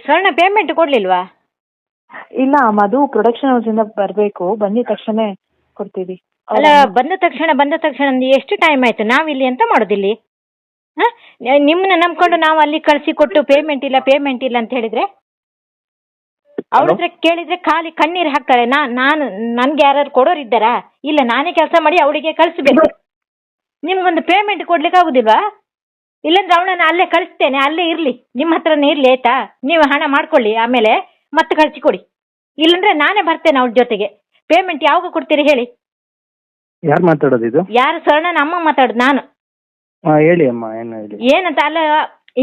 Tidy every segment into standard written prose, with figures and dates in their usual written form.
ಸ್ವರ್ಣ ಪೇಮೆಂಟ್ ಕೊಡ್ಲಿಲ್ವಾ? ಇಲ್ಲ ಮಧು production house ಇಂದ ಬರ್ಬೇಕು, ಬಂದಿದ ತಕ್ಷಣ ಕೊಡ್ತೀವಿ. ಅಲ್ಲ, ಬಂದ ತಕ್ಷಣ ಎಷ್ಟು ಟೈಮ್ ಆಯ್ತು? ನಾವಿಲ್ಲಿ ಎಂತ ಮಾಡೋದಿಲ್ಲಿ? ನಿಮ್ಮನ್ನ ನಂಬ್ಕೊಂಡು ನಾವು ಅಲ್ಲಿ ಕಳ್ಸಿ ಕೊಟ್ಟು ಪೇಮೆಂಟ್ ಇಲ್ಲ ಅಂತ ಹೇಳಿದ್ರೆ ಅವ್ರ ಹತ್ರ ಕೇಳಿದ್ರೆ ಖಾಲಿ ಕಣ್ಣೀರು ಹಾಕ್ತಾರೆ. ನನ್ಗೆ ಯಾರು ಕೊಡೋರು ಇದ್ದಾರಾ? ಇಲ್ಲ, ನಾನೇ ಕೆಲಸ ಮಾಡಿ ಅವಳಿಗೆ ಕಳಿಸ್ಬೇಕು. ನಿಮ್ಗೊಂದು ಪೇಮೆಂಟ್ ಕೊಡ್ಲಿಕ್ಕೆ ಆಗುದಿಲ್ವಾ? ಇಲ್ಲಂದ್ರೆ ಅವಳನ್ನ ಅಲ್ಲೇ ಕಳಿಸ್ತೇನೆ, ಅಲ್ಲೇ ಇರ್ಲಿ, ನಿಮ್ಮ ಹತ್ರನೇ ಇರ್ಲಿ, ಆಯ್ತಾ? ನೀವು ಹಣ ಮಾಡ್ಕೊಳ್ಳಿ, ಆಮೇಲೆ ಮತ್ತೆ ಕಳಿಸಿಕೊಡಿ. ಇಲ್ಲಂದ್ರೆ ನಾನೇ ಬರ್ತೇನೆ ಅವಳ ಜೊತೆಗೆ. ಪೇಮೆಂಟ್ ಯಾವಾಗ ಕೊಡ್ತೀರಿ ಹೇಳಿ? ಯಾರು ಮಾತಾಡೋದು ಇದು? ಯಾರು? ಸ್ವರ್ಣನ ಅಮ್ಮ ಮಾತಾಡೋದು ನಾನು. ಹೇಳಿ ಅಮ್ಮ, ಏನು ಹೇಳಿ? ಏನಂತ? ಅಲ್ಲ,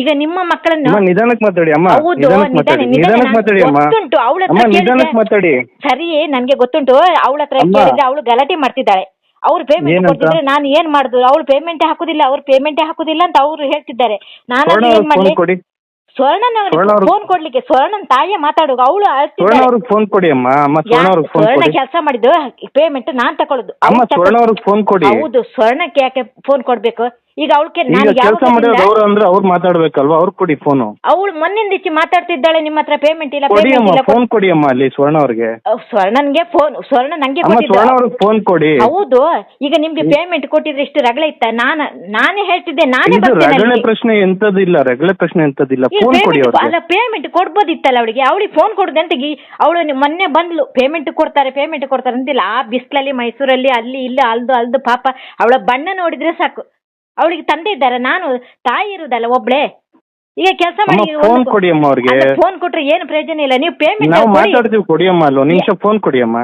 ಈಗ ನಿಮ್ಮ ಮಕ್ಕಳನ್ನು ನಿಧಾನಕ್ಕೆ ಮಾತಾಡಿ ಅಮ್ಮ. ಹೌದು, ಗೊತ್ತುಂಟು ಅವಳ ಹತ್ರ ಸರಿ, ನನ್ಗೆ ಗೊತ್ತುಂಟು. ಅವಳ ಹತ್ರ ಕೇಳಿದ್ರೆ ಅವಳು ಗಲಾಟೆ ಮಾಡ್ತಿದ್ದಾಳೆ. ಅವ್ರು ಪೇಮೆಂಟ್ ಕೊಡ್ತಿದ್ರೆ ನಾನು ಏನ್ ಮಾಡುದು? ಅವಳು ಪೇಮೆಂಟೇ ಹಾಕುದಿಲ್ಲ ಅಂತ ಅವ್ರು ಹೇಳ್ತಿದ್ದಾರೆ. ನಾನು ಏನ್ ಮಾಡ್ಲಿ? ಸ್ವರ್ಣನ ಫೋನ್ ಕೊಡ್ಲಿಕ್ಕೆ ಸ್ವರ್ಣನ್ ತಾಯಿಯ ಮಾತಾಡುವ. ಅವಳು ಫೋನ್ ಕೊಡಿ ಅಮ್ಮ. ಸ್ವರ್ಣ ಕೆಲಸ ಮಾಡಿದ್ದು ಪೇಮೆಂಟ್ ನಾನ್ ತಕೊಳ್ಳೋದು. ಹೌದು, ಸ್ವರ್ಣಕ್ಕೆ ಯಾಕೆ ಫೋನ್ ಕೊಡ್ಬೇಕು? ಈಗ ಅವಳಿಗೆ ಅವ್ರು ಮಾತಾಡ್ಬೇಕಲ್ವಾ? ಅವ್ರು ಕೊಡಿ ಫೋನು. ಅವಳು ಮೊನ್ನಿಂದ ಮಾತಾಡ್ತಿದ್ದಾಳೆ ನಿಮ್ಮ ಹತ್ರ ಪೇಮೆಂಟ್ ಇಲ್ಲ. ಫೋನ್ ಕೊಡಿ ಅಮ್ಮ ಅಲ್ಲಿ ಸ್ವರ್ಣ ಅವ್ರಿಗೆ. ಸ್ವರ್ಣ ನಂಗೆ ಫೋನ್ ಕೊಡಿ. ಹೌದು, ಈಗ ನಿಮ್ಗೆ ಪೇಮೆಂಟ್ ಕೊಟ್ಟಿದ್ರೆ ಇಷ್ಟು ರಗಳೆ ಇತ್ತ? ನಾನೇ ಹೇಳ್ತಿದ್ದೆ, ನಾನೇ ರಗಳೆ ಪ್ರಶ್ನೆ ಎಂತದಿಲ್ಲ, ರಗಳೆ ಪ್ರಶ್ನೆ ಎಂತದಿಲ್ಲ. ಫೋನ್ ಕೊಡಿ. ಅಲ್ಲ, ಪೇಮೆಂಟ್ ಕೊಡ್ಬೋದಿತ್ತಲ್ಲ ಅವಳಿಗೆ. ಅವಳಿಗೆ ಫೋನ್ ಕೊಡುದು ಅಂತ ಅವಳು ಮೊನ್ನೆ ಬಂದ್ಲು. ಪೇಮೆಂಟ್ ಕೊಡ್ತಾರೆ ಅಂತಿಲ್ಲ. ಆ ಬಿಸ್ಲಲ್ಲಿ ಮೈಸೂರಲ್ಲಿ ಅಲ್ಲಿ ಇಲ್ಲ ಅಲ್ದು ಪಾಪ ಅವಳ ಬಣ್ಣ ನೋಡಿದ್ರೆ ಸಾಕು. ಅವಳಿಗೆ ತಂದೆ ಇದ್ದಾರೆ, ನಾನು ತಾಯಿ ಇರುದಲ್ಲ ಒಬ್ಳೆ. ಈಗ ಕೆಲಸ ಮಾಡಿ ಫೋನ್ ಕೊಡಿ ಅಮ್ಮ ಅವ್ರಿಗೆ. ಫೋನ್ ಕೊಟ್ರೆ ಏನು ಪ್ರಯೋಜನ ಇಲ್ಲ. ನೀವು ಪೇಮೆಂಟ್ ಮಾತಾಡ್ತೀವಿ, ಕೊಡಿ ಅಮ್ಮ. ಅಲ್ಲೋ ನಿಮಿಷ ಫೋನ್ ಕೊಡಿ ಅಮ್ಮ.